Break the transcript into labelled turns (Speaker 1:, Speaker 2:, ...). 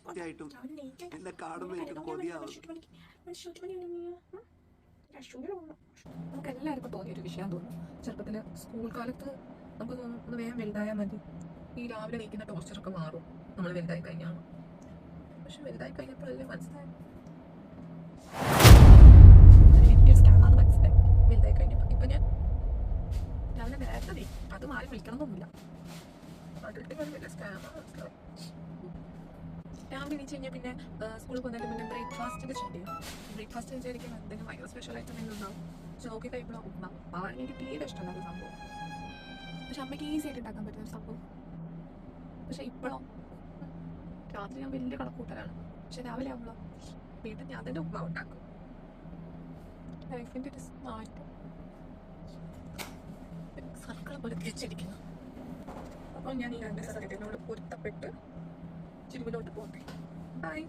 Speaker 1: സത്യമായിട്ടും എന്നെ കാണുമ്പോൾ എനിക്ക് കൊതിയാവും.
Speaker 2: നമുക്ക് എല്ലാവർക്കും തോന്നിയൊരു വിഷയം തോന്നുന്നു. ചെറുപ്പത്തിൽ സ്കൂൾ കാലത്ത് നമുക്ക് തോന്നും ഒന്ന് വേഗം വലുതായാൽ മതി, ഈ രാവിലെ കഴിക്കുന്ന ടോർച്ചറൊക്കെ മാറും നമ്മൾ വലുതായി കഴിഞ്ഞാണ്. പക്ഷെ വലുതായി കഴിഞ്ഞപ്പോഴല്ലേ മനസ്സിലായി എനിക്കൊരു സ്കാമാണെന്ന് മനസ്സിലായി. വലുതായി കഴിഞ്ഞപ്പോൾ ഇപ്പം ഞാൻ രാവിലെ നേരത്തെ അത് മാറി വിളിക്കണമെന്നൊന്നുമില്ല. അതിൽ വലിയ സ്കാമാണ് മനസ്സിലാവും. രാവിലെ എണീച്ച് കഴിഞ്ഞാൽ പിന്നെ സ്കൂളിൽ പോകുന്നതിന് മുന്നേ ബ്രേക്ക്ഫാസ്റ്റിൻ്റെ ചെയ്യും. ബ്രേക്ക്ഫാസ്റ്റ് വിചാരിക്കും എന്തെങ്കിലും ഭയങ്കര സ്പെഷ്യലായിട്ട് എന്തെങ്കിലും ഉണ്ടാവും. പക്ഷെ നോക്കി കഴിയുമ്പോൾ ഉപ്പ അതാണ് എനിക്ക് തീരെ ഇഷ്ടമുള്ള ഒരു സംഭവം. പക്ഷെ അമ്മയ്ക്ക് ഈസി ആയിട്ട് ഉണ്ടാക്കാൻ പറ്റുന്ന ഒരു സംഭവം. പക്ഷെ ഇപ്പോഴോ രാത്രി ഞാൻ വലിയ കണക്കൂട്ടലാണ്. പക്ഷെ രാവിലെ ആകുമ്പോഴോ വീട്ടിൽ ഞാൻ തന്നെ ഉപ്പ ഉണ്ടാക്കും. ലൈഫിൻ്റെ ഒരു മാറ്റം സർക്കിൾ പോലെ തിരിച്ചിരിക്കുന്നു. അപ്പോൾ ഞാൻ ഈ 2 സാഹചര്യങ്ങളോട് പൊരുത്തപ്പെട്ട് ചിരുവിലോട്ട് പോകട്ടെ. ബൈ.